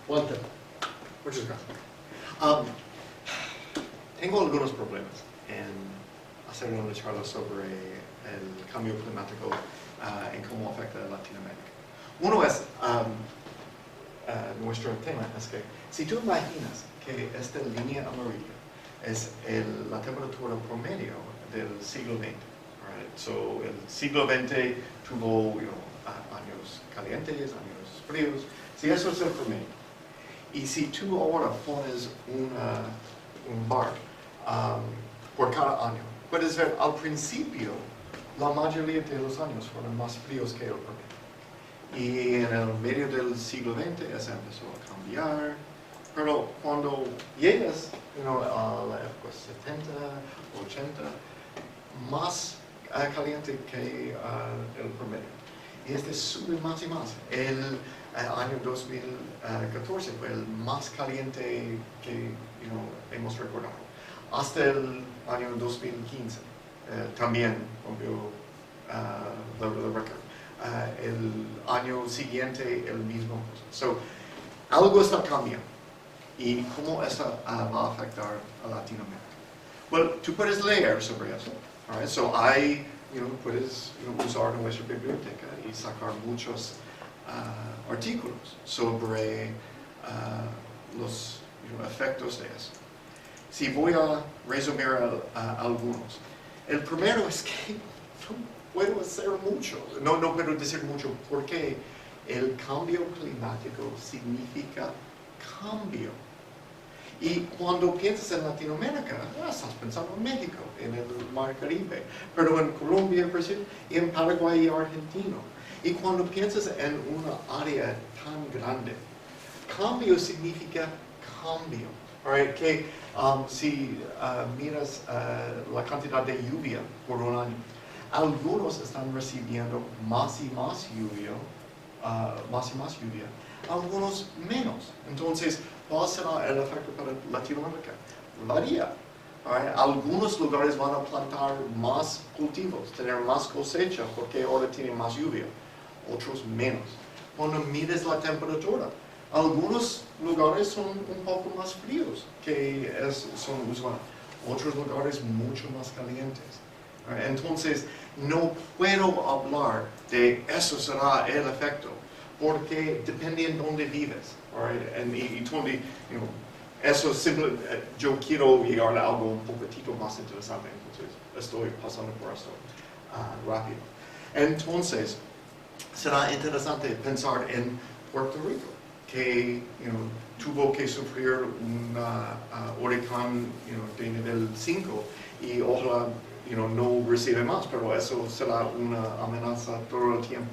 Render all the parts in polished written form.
Walter. Muchas gracias. Tengo algunos problemas en hacer una charla sobre el cambio climático en cómo afecta a Latinoamérica. Uno es, nuestro tema es que si tú imaginas que esta línea amarilla es la temperatura promedio del siglo XX, right? So, el siglo XX tuvo años calientes, años fríos, si eso es el promedio. Y si tú ahora pones un bar por cada año, puedes ver al principio la mayoría de los años fueron más fríos que el promedio. Y en el medio del siglo XX eso empezó a cambiar, pero cuando llegas a la época 70, 80, más caliente que el promedio. Y este sube más y más. El año 2014 fue el más caliente que hemos recordado. Hasta el año 2015 también rompió el récord. El año siguiente el mismo cosa. So, algo está cambiando. ¿Y cómo eso va a afectar a Latinoamérica? Well, tú puedes leer sobre eso. Right? So, puedes usar nuestra biblioteca y sacar muchos artículos sobre los efectos de eso. Si voy a resumir algunos. El primero es que no puedo hacer mucho, no puedo decir mucho porque el cambio climático significa cambio. Y cuando piensas en Latinoamérica, estás pensando en México, en el Mar Caribe, pero en Colombia, Brasil, y en Paraguay y Argentina. Y cuando piensas en una área tan grande, cambio significa cambio. Right? Que si miras la cantidad de lluvia por un año, algunos están recibiendo más y más lluvia, algunos menos. Entonces, ¿cuál será el efecto para Latinoamérica? Varía. Right? Algunos lugares van a plantar más cultivos, tener más cosecha, porque ahora tienen más lluvia, otros menos. Cuando mides la temperatura, algunos lugares son un poco más fríos que son usuales, otros lugares mucho más calientes. Right? Entonces, no puedo hablar de eso será el efecto, porque depende en dónde vives. Right? Eso simple, yo quiero llegar a algo un poquitito más interesante, entonces estoy pasando por esto rápido. Entonces, será interesante pensar en Puerto Rico, que tuvo que sufrir un huracán de nivel 5 y ojalá no recibe más, pero eso será una amenaza todo el tiempo.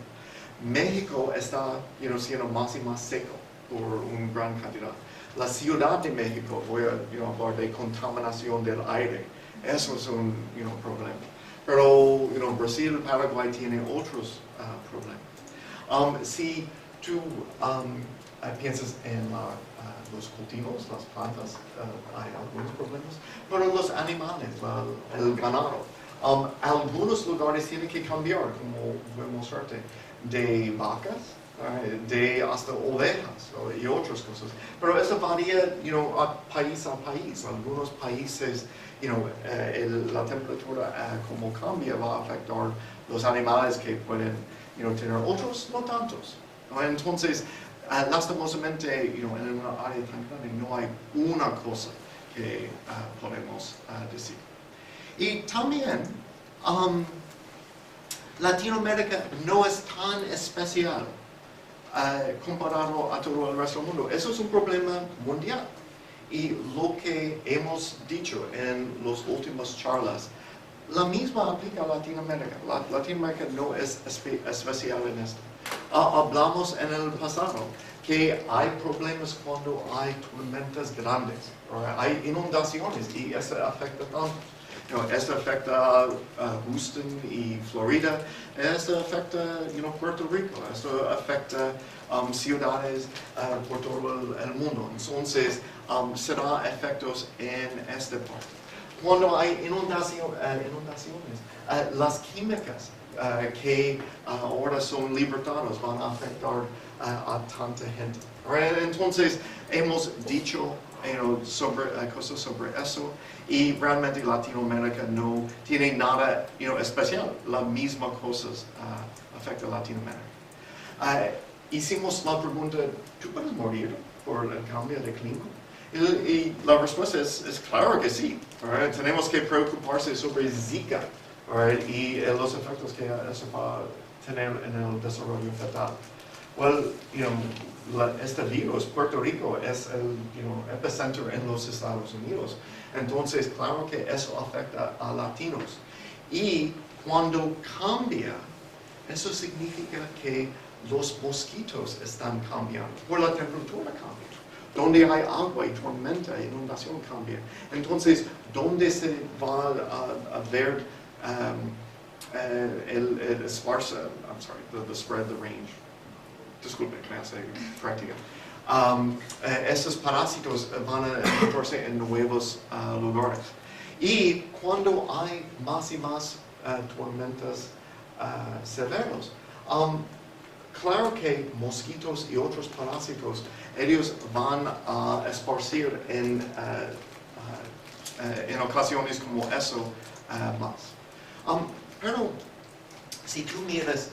México está siendo más y más seco por una gran cantidad. La Ciudad de México, voy a hablar de contaminación del aire, eso es un problema. Pero Brasil y Paraguay tienen otros problemas. Si tú piensas en los cultivos, las plantas, hay algunos problemas, pero los animales, el ganado, algunos lugares tienen que cambiar, como voy a mostrarte, de vacas, de hasta ovejas y otras cosas. Pero eso varía país a país. Algunos países, la temperatura como cambia va a afectar los animales que pueden tener, otros no tantos. Entonces, lastimosamente, en una área tan grande no hay una cosa que podemos decir. Y también, Latinoamérica no es tan especial comparado a todo el resto del mundo. Eso es un problema mundial. Y lo que hemos dicho en las últimas charlas, la misma aplica a Latinoamérica. Latinoamérica no es especial en esto. Hablamos en el pasado que hay problemas cuando hay tormentas grandes, hay inundaciones y eso afecta tanto. Esto afecta Houston y Florida, esto afecta Puerto Rico, esto afecta ciudades por todo el mundo. Entonces, será efectos en esta parte. Cuando hay inundaciones, las químicas que ahora son libertadas van a afectar a tanta gente. Right? Entonces, hemos dicho cosas sobre eso, y realmente Latinoamérica no tiene nada especial. Las mismas cosas afectan a Latinoamérica. Hicimos la pregunta, ¿tú puedes morir por el cambio de clima? Y la respuesta es claro que sí. Right? Tenemos que preocuparse sobre Zika, right? Y los efectos que eso va a tener en el desarrollo fetal. Well, este virus, Puerto Rico, es el epicentro en los Estados Unidos. Entonces, claro que eso afecta a latinos. Y cuando cambia, eso significa que los mosquitos están cambiando, por la temperatura cambia. Donde hay agua y tormenta, inundación cambia. Entonces, ¿dónde se va a ver el esparce, the spread, the range? Disculpe, me hace práctica. Estos parásitos van a encontrarse en nuevos lugares. Y cuando hay más y más tormentas severas, claro que mosquitos y otros parásitos, ellos van a esparcir en ocasiones como eso más. Pero si tú miras,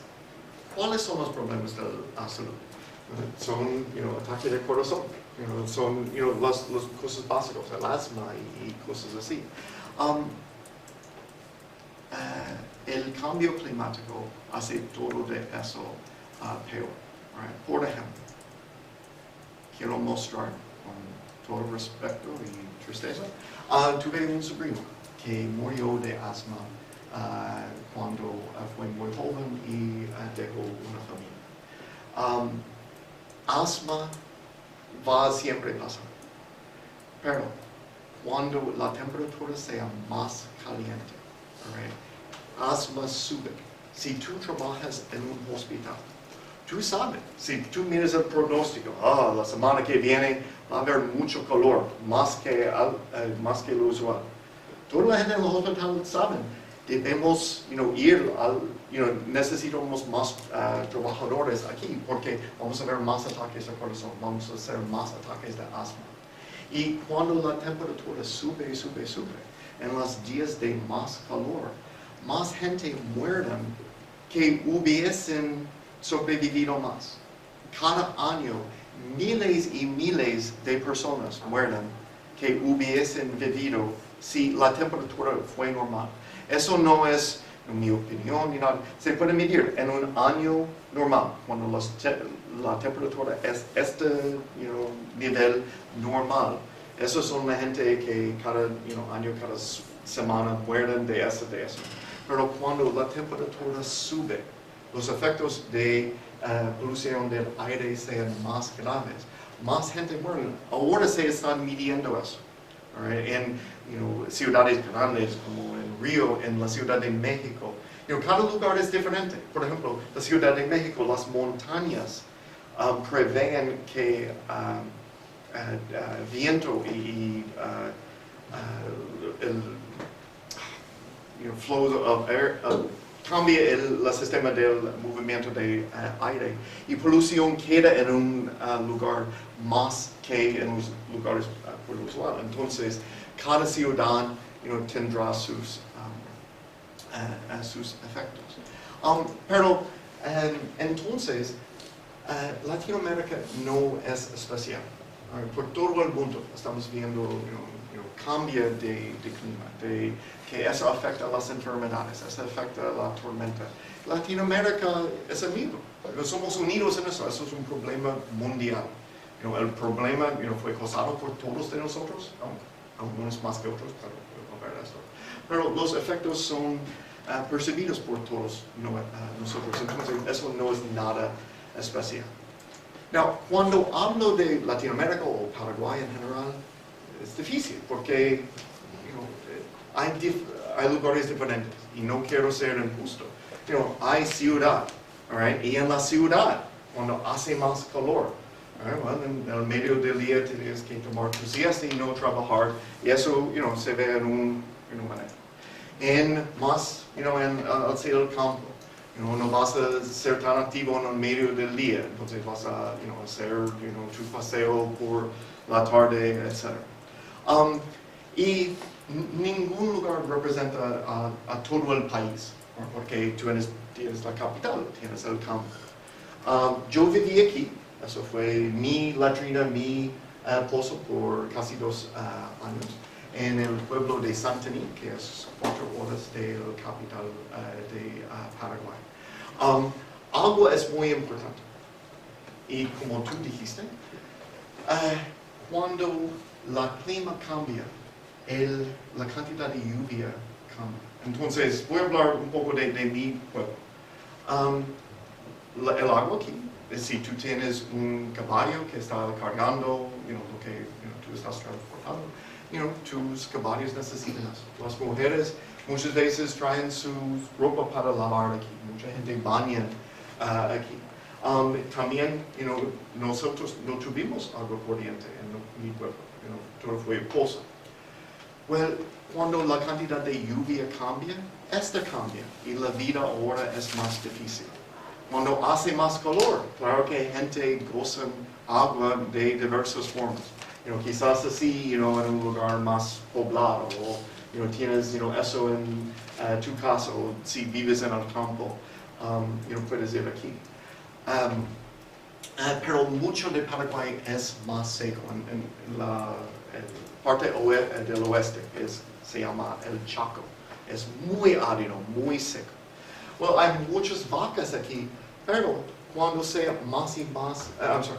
¿cuáles son los problemas de la salud? Son ataque de corazón, son las cosas básicas, el asma y cosas así. El cambio climático hace todo de eso peor. Right? Por ejemplo, quiero mostrar con todo respeto y tristeza, tuve un sobrino que murió de asma cuando fue muy joven y dejó una familia. Asma va a siempre pasar, pero cuando la temperatura sea más caliente, right, asma sube. Si tú trabajas en un hospital, tú sabes, si tú miras el pronóstico, la semana que viene va a haber mucho calor, más que lo usual. Toda la gente en el hospital sabe, debemos ir necesitamos más trabajadores aquí, porque vamos a ver más ataques de corazón, vamos a hacer más ataques de asma. Y cuando la temperatura sube, en los días de más calor, más gente muere que hubiesen sobrevivido más. Cada año, miles y miles de personas mueren que hubiesen vivido si la temperatura fue normal. Eso no es mi opinión ni nada. Se puede medir en un año normal, cuando la temperatura es este nivel normal. Esos son la gente que cada año, cada semana mueren de eso. Pero cuando la temperatura sube, los efectos de polución del aire sean más graves, más gente muere. Ahora se están midiendo eso. Right? En ciudades grandes como en Río, en la Ciudad de México, cada lugar es diferente. Por ejemplo, la Ciudad de México, las montañas prevén que viento y el flow of air cambia el sistema del movimiento de aire, y polución queda en un lugar más que en los lugares por lo usual. Entonces, cada ciudad tendrá sus efectos. Pero entonces, Latinoamérica no es especial. Por todo el mundo estamos viendo cambio de clima, que eso afecta a las enfermedades, eso afecta a la tormenta. Latinoamérica es el mismo, somos unidos en eso es un problema mundial. El problema fue causado por todos de nosotros, algunos más que otros, pero los efectos son percibidos por todos nosotros, entonces eso no es nada especial. Now, cuando hablo de Latinoamérica o Paraguay en general, es difícil porque hay lugares diferentes y no quiero ser injusto. Hay ciudad, right? Y en la ciudad, cuando hace más calor, right? En el medio del día tienes que tomar tu siesta y no trabajar, y eso se ve en un manejo. En más, hacia el campo, No vas a ser tan activo en el medio del día, entonces vas a hacer tu paseo por la tarde, etc. Y ningún lugar representa a todo el país, porque tienes la capital, tienes el campo. Yo viví aquí, eso fue mi latrina, mi pozo por casi 2 años, en el pueblo de Santení, que es 4 horas del capital de Paraguay. Agua es muy importante. Y como tú dijiste, cuando el clima cambia, la cantidad de lluvia cambia. Entonces, voy a hablar un poco de mi pueblo. El agua aquí, si tú tienes un caballo que está cargando lo que tú estás transportando, tus caballos necesitan eso. Las mujeres muchas veces traen su ropa para lavar aquí. Mucha gente baña aquí. También, nosotros no tuvimos agua corriente en mi pueblo. Todo fue pozo. Well, cuando la cantidad de lluvia cambia, esta cambia y la vida ahora es más difícil. Cuando hace más calor, claro que gente goza agua de diversas formas. Quizás así, en un lugar más poblado, o tienes eso en tu casa, o si vives en el campo, puedes ir aquí. Pero mucho de Paraguay es más seco. En la parte del oeste se llama el Chaco. Es muy árido, muy seco. Well, hay muchas vacas aquí, pero cuando sea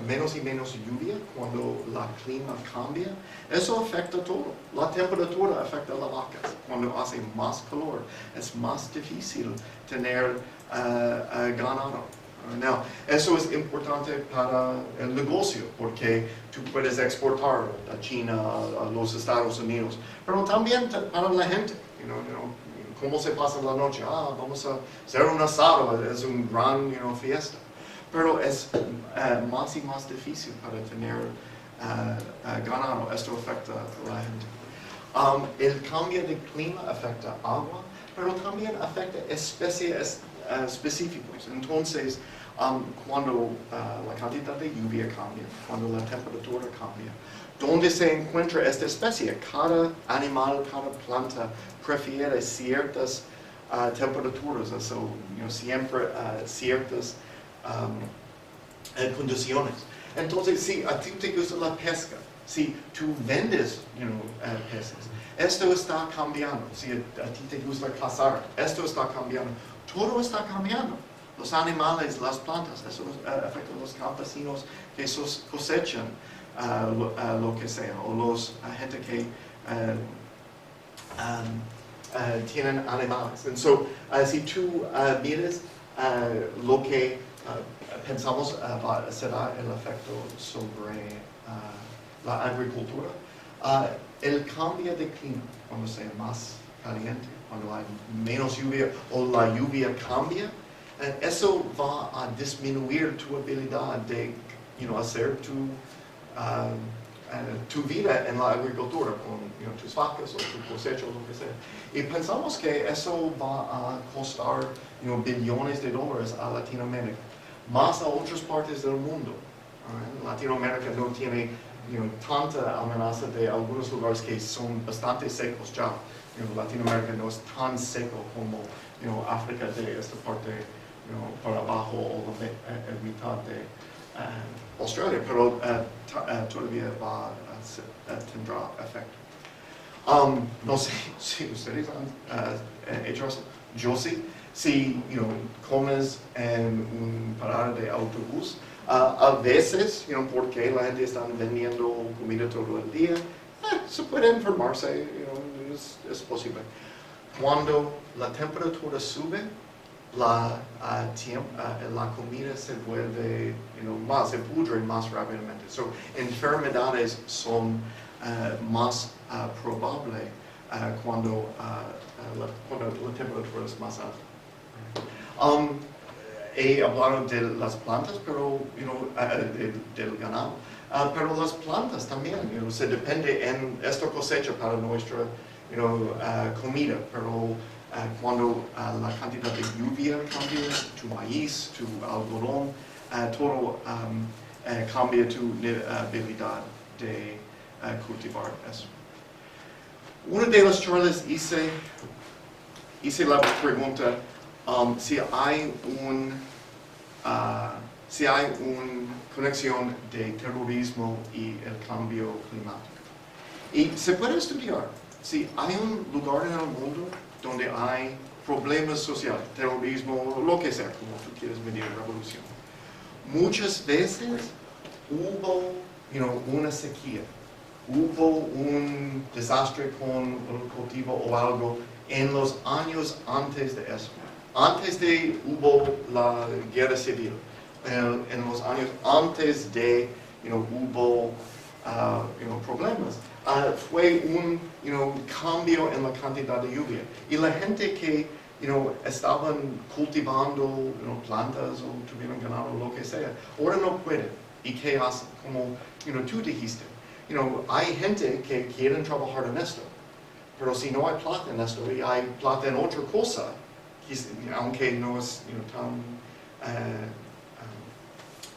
menos y menos lluvia, cuando el clima cambia, eso afecta todo. La temperatura afecta a las vacas. Cuando hace más calor, es más difícil tener ganado. Now, eso es importante para el negocio, porque tú puedes exportar a China, a los Estados Unidos, pero también para la gente. ¿Cómo se pasa la noche? Vamos a hacer un asado, es un gran fiesta. Pero es más y más difícil para tener ganado. Esto afecta a la gente. El cambio de clima afecta agua, pero también afecta especies específicas. Entonces, cuando la cantidad de lluvia cambia, cuando la temperatura cambia, ¿dónde se encuentra esta especie? Cada animal, cada planta prefiere ciertas temperaturas, siempre ciertas condiciones. Entonces, si a ti te gusta la pesca, si tú vendes peces, esto está cambiando. Si a ti te gusta cazar, esto está cambiando. Todo está cambiando. Los animales, las plantas, eso afecta a los campesinos que cosechan lo que sea, o los gente que tienen animales. Entonces, si tú miras lo que pensamos será el efecto sobre la agricultura, el cambio de clima, cuando sea más caliente, cuando hay menos lluvia o la lluvia cambia, eso va a disminuir tu habilidad de hacer tu vida en la agricultura con tus vacas o tu cosecha o lo que sea. Y pensamos que eso va a costar billones de dólares a Latinoamérica, más a otras partes del mundo. Latinoamérica no tiene tanta amenaza de algunos lugares que son bastante secos ya. Latinoamérica no es tan seco como África de esta parte para abajo o la mitad de Australia, pero todavía tendrá efecto. No sé si ustedes han hecho eso. Yo sí. Si comes en un parada de autobús, a veces, porque la gente está vendiendo comida todo el día, se puede enfermarse, es posible. Cuando la temperatura sube, la comida se vuelve se pudre más rápidamente. Enfermedades son más probables cuando la temperatura es más alta. He hablado de las plantas, pero del ganado, pero las plantas también, se depende en esta cosecha para nuestra comida, pero cuando la cantidad de lluvia cambia, tu maíz, tu algodón, todo cambia tu habilidad de cultivar eso. Una de las charlas hice la pregunta si hay una conexión de terrorismo y el cambio climático. Y se puede estudiar si hay un lugar en el mundo donde hay problemas sociales, terrorismo, lo que sea, como tú quieres medir revolución. Muchas veces hubo una sequía, hubo un desastre con el cultivo o algo en los años antes de eso. Antes de hubo la guerra civil, en los años antes de hubo problemas. Fue un cambio en la cantidad de lluvia. Y la gente que estaban cultivando plantas o tuvieron ganado o lo que sea, ahora no pueden. ¿Y qué hacen? Como tú dijiste, hay gente que quieren trabajar en esto, pero si no hay plata en esto y hay plata en otra cosa, aunque no es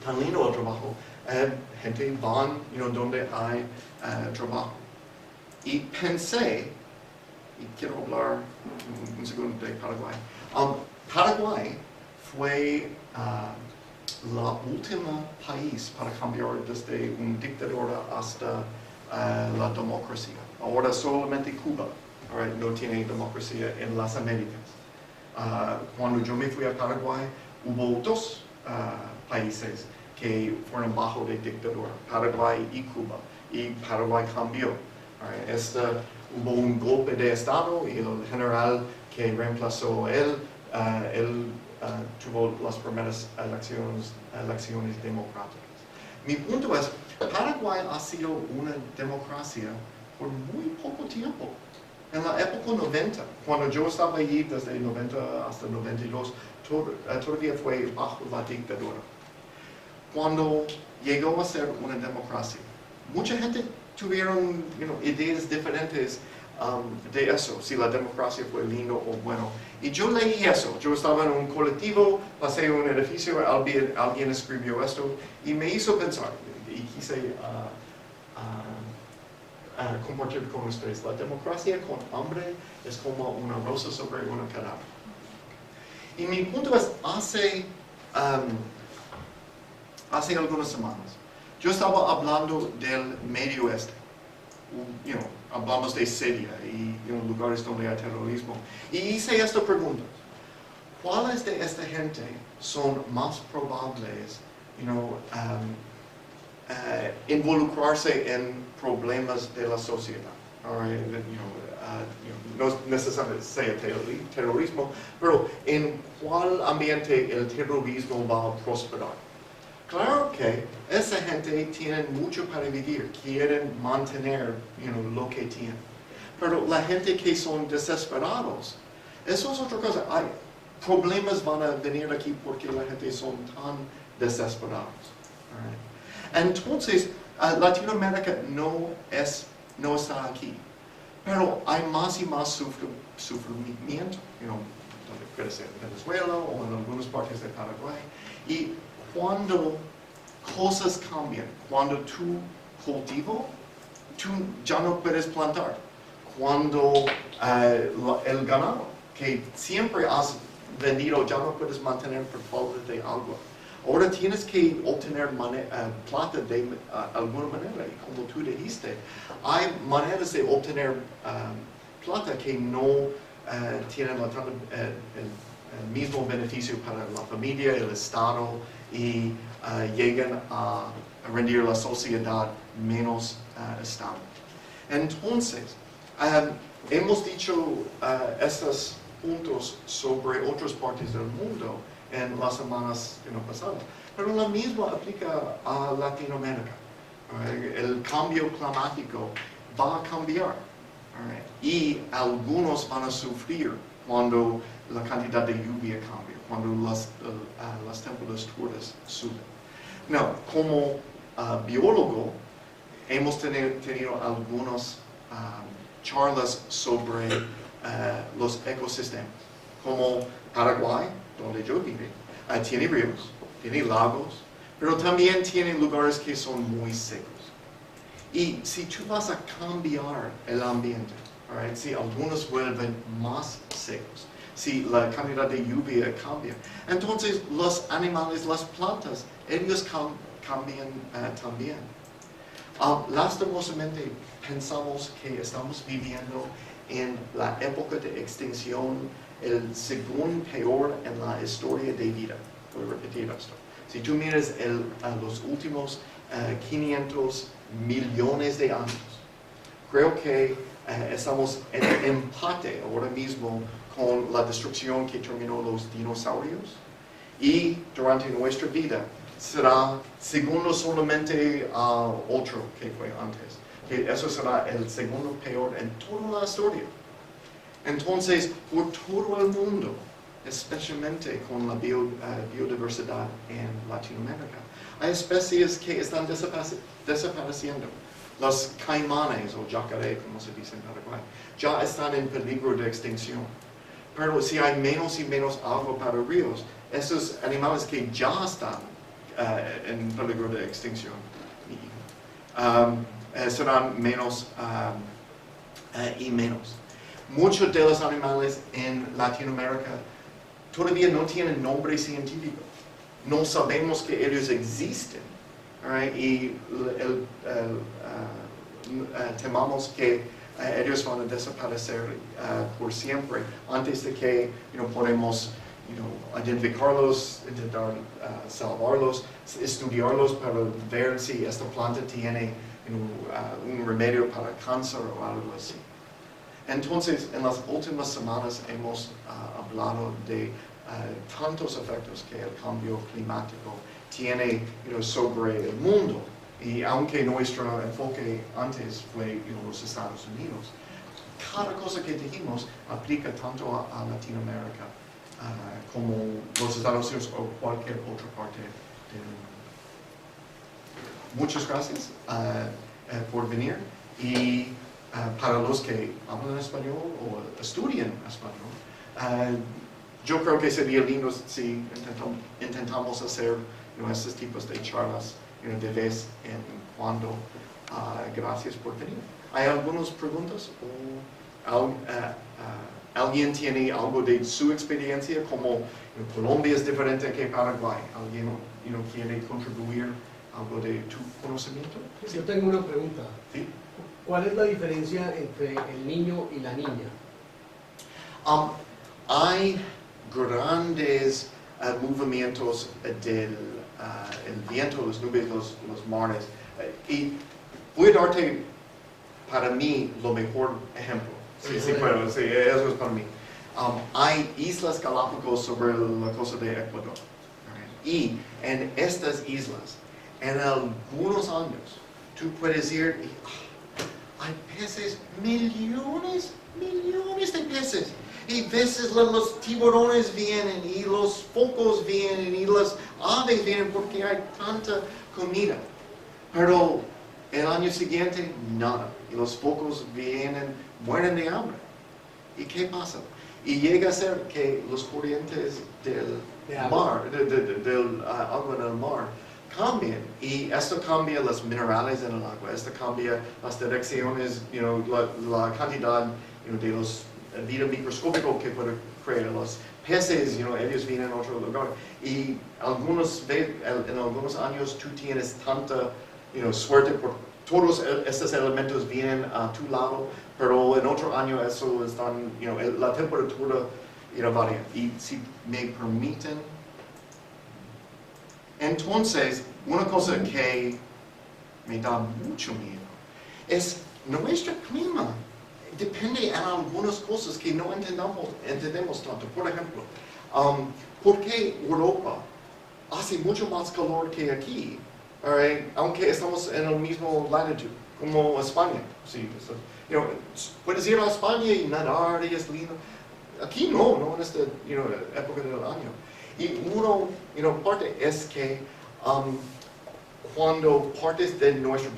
tan lindo el trabajo, gente van donde hay trabajo. Y pensé, y quiero hablar un segundo de Paraguay. Paraguay fue la última país para cambiar desde una dictadura hasta la democracia. Ahora solamente Cuba no tiene democracia en las Américas. Cuando yo me fui a Paraguay, hubo dos países que fueron bajo de dictadura, Paraguay y Cuba, y Paraguay cambió. Hubo un golpe de Estado y el general que reemplazó él tuvo las primeras elecciones democráticas. Mi punto es, Paraguay ha sido una democracia por muy poco tiempo. En la época 90, cuando yo estaba allí desde 90 hasta 92, todavía fue bajo la dictadura. Cuando llegó a ser una democracia, mucha gente tuvieron ideas diferentes de eso, si la democracia fue lindo o bueno. Y yo leí eso, yo estaba en un colectivo, pasé en un edificio, alguien escribió esto y me hizo pensar y quise compartir con ustedes. La democracia con hambre es como una rosa sobre una cadáver. Y mi punto es, hace algunas semanas, yo estaba hablando del Medio Oeste. Hablamos de Siria y lugares donde hay terrorismo. Y hice esta pregunta. ¿Cuáles de esta gente son más probables involucrarse en problemas de la sociedad? No necesariamente sea terrorismo, pero ¿en cuál ambiente el terrorismo va a prosperar? Claro que esa gente tiene mucho para vivir, quieren mantener lo que tienen. Pero la gente que son desesperados, eso es otra cosa. Hay problemas van a venir aquí porque la gente son tan desesperados. Entonces, Latinoamérica no está aquí. Pero hay más y más sufrimiento, puede ser en Venezuela o en algunas partes de Paraguay. Y cuando cosas cambian, cuando tú cultivas, tú ya no puedes plantar. Cuando el ganado que siempre has vendido ya no puedes mantener por falta de agua. Ahora tienes que obtener plata de alguna manera. Y como tú dijiste, hay maneras de obtener plata que no tienen el mismo beneficio para la familia, el Estado, y llegan a rendir la sociedad menos estable. Entonces, hemos dicho estos puntos sobre otras partes del mundo en las semanas pasadas, pero lo mismo aplica a Latinoamérica. El cambio climático va a cambiar y algunos van a sufrir cuando la cantidad de lluvia cambia, cuando las temperaturas suben. No, como biólogo, hemos tenido algunas charlas sobre los ecosistemas, como Paraguay, donde yo vivo, tiene ríos, tiene lagos, pero también tiene lugares que son muy secos. Y si tú vas a cambiar el ambiente, right, si algunos vuelven más secos, si la cantidad de lluvia cambia, entonces los animales, las plantas, ellos cambian también. Lastimosamente pensamos que estamos viviendo en la época de extinción, el segundo peor en la historia de vida. Voy a repetir esto. Si tú miras los últimos 500 millones de años, creo que estamos en empate ahora mismo con la destrucción que terminó los dinosaurios, y durante nuestra vida será segundo solamente otro que fue antes, que eso será el segundo peor en toda la historia. Entonces, por todo el mundo, especialmente con la biodiversidad en Latinoamérica, hay especies que están desapareciendo. Los caimanes o yacaré, como se dice en Paraguay, ya están en peligro de extinción. Pero si hay menos y menos agua para ríos, esos animales que ya están en peligro de extinción serán menos y menos. Muchos de los animales en Latinoamérica todavía no tienen nombre científico. No sabemos que ellos existen. Right? Y temamos que ellos van a desaparecer por siempre antes de que podemos identificarlos, intentar salvarlos, estudiarlos para ver si esta planta tiene un remedio para cáncer o algo así. Entonces, en las últimas semanas hemos hablado de tantos efectos que el cambio climático tiene sobre el mundo. Y aunque nuestro enfoque antes fue los Estados Unidos, cada cosa que dijimos aplica tanto a Latinoamérica como los Estados Unidos o cualquier otra parte del mundo. Muchas gracias por venir, y para los que hablan español o estudian español, yo creo que sería lindo si intentamos hacer estos tipos de charlas de vez en cuando. Gracias por venir. ¿Hay algunas preguntas? ¿O alguien tiene algo de su experiencia? Como Colombia es diferente que Paraguay. ¿Alguien quiere contribuir algo de tu conocimiento? Yo tengo una pregunta. ¿Sí? ¿Cuál es la diferencia entre el niño y la niña? Hay grandes movimientos del el viento, las nubes, los mares. Y voy a darte para mí lo mejor ejemplo. Sí, puedo, sí, eso es para mí. Hay Islas Galápagos sobre la costa de Ecuador. Y en estas islas, en algunos años, tú puedes ir y hay peces, millones de peces. Y a veces los tiburones vienen y los focos vienen y las aves vienen porque hay tanta comida. Pero el año siguiente, nada. Y los focos vienen, mueren de hambre. ¿Y qué pasa? Y llega a ser que los corrientes del mar, del agua en el mar, cambian. Y esto cambia los minerales en el agua. Esto cambia las direcciones, la cantidad de los vida microscópico que puede crear los peces, ellos vienen a otro lugar. Y en algunos años tú tienes tanta suerte por todos estos elementos vienen a tu lado, pero en otro año eso están, la temperatura varía. Y si me permiten, entonces una cosa que me da mucho miedo es nuestro clima. Depende en algunas cosas que no entendemos tanto. Por ejemplo, ¿por qué Europa hace mucho más calor que aquí? Aunque estamos en el mismo latitud, como España. Sí, puedes ir a España y nadar y es lindo. Aquí no en esta época del año. Y parte es que cuando partes de nuestro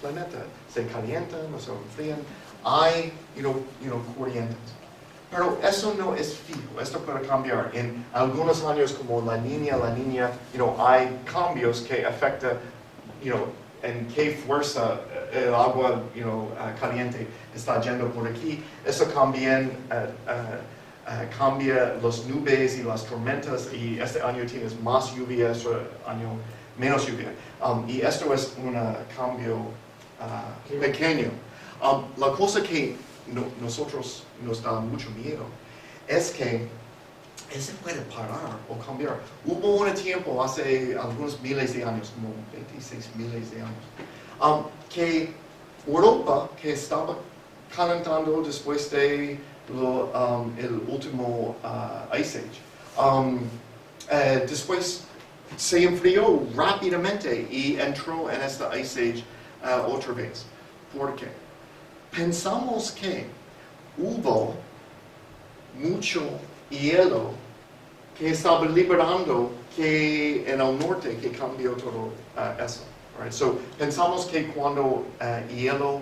planeta se calientan o se enfrían, hay corrientes. Pero eso no es fijo, esto puede cambiar. En algunos años como la niña, hay cambios que afectan, en qué fuerza el agua, caliente está yendo por aquí. Eso también cambia las nubes y las tormentas, y este año tienes más lluvia, este año menos lluvia. Y esto es un cambio pequeño. La cosa que nosotros nos da mucho miedo es que eso puede parar o cambiar. Hubo un tiempo hace algunos miles de años, como 26 miles de años, que Europa, que estaba calentando después de el último Ice Age, después se enfrió rápidamente y entró en esta Ice Age otra vez. ¿Por qué? Pensamos que hubo mucho hielo que estaba liberando que en el norte que cambió todo eso. Right? So, pensamos que cuando hielo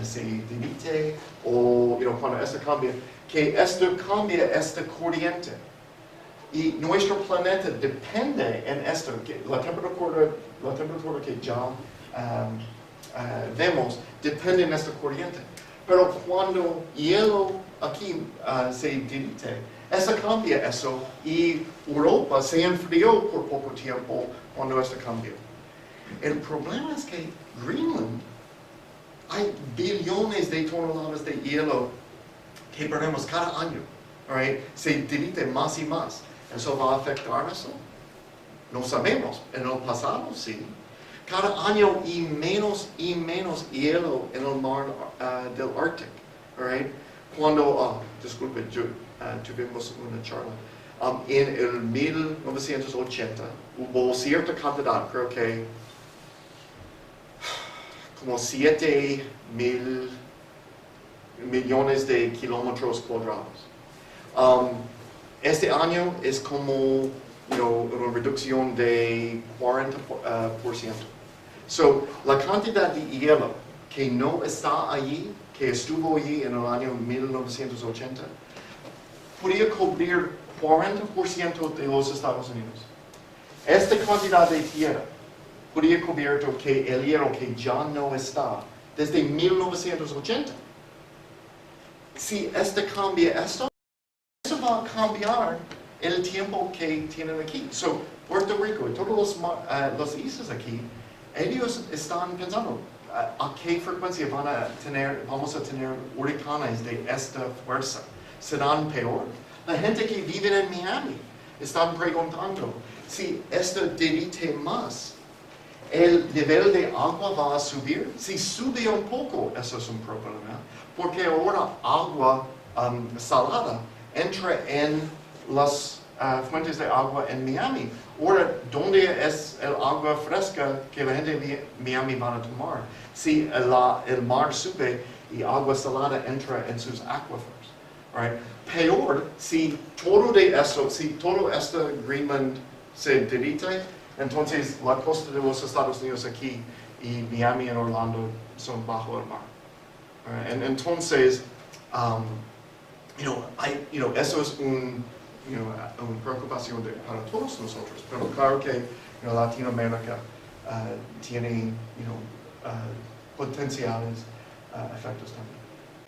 se derrite o cuando esto cambia, que esto cambia esta corriente. Y nuestro planeta depende en esto, que la temperatura que ya vemos depende en esta corriente. Pero cuando hielo aquí se derrite, eso cambia eso, y Europa se enfrió por poco tiempo cuando esto cambió. El problema es que Greenland, hay billones de toneladas de hielo que perdemos cada año. Right? Se derrite más y más. ¿Eso va a afectar eso? No sabemos. En el pasado sí. Cada año y menos hielo en el mar del Ártico. Right? Cuando, disculpe, tuvimos una charla. En el 1980 hubo cierta cantidad, creo que como 7,000 millones de kilómetros cuadrados. Este año es como una reducción de 40%. So, la cantidad de hielo que no está allí, que estuvo allí en el año 1980, podría cubrir 40% de los Estados Unidos. Esta cantidad de tierra podría cubrir que el hielo que ya no está desde 1980. Si cambia esto, eso va a cambiar el tiempo que tienen aquí. So, Puerto Rico y todas las islas aquí, ellos están pensando a qué frecuencia vamos a tener huracanes de esta fuerza. ¿Serán peor? La gente que vive en Miami están preguntando si esto derrite más, ¿el nivel de agua va a subir? Si sube un poco, eso es un problema, porque ahora agua salada entra en las fuentes de agua en Miami. Ahora, ¿dónde es el agua fresca que la gente de Miami van a tomar? Si el mar sube y agua salada entra en sus acuíferos. Right? Peor, si todo esto Greenland se derrite, entonces la costa de los Estados Unidos aquí y Miami y Orlando son bajo el mar. Right? Entonces, eso es una preocupación para todos nosotros, pero claro que Latinoamérica tiene potenciales efectos también.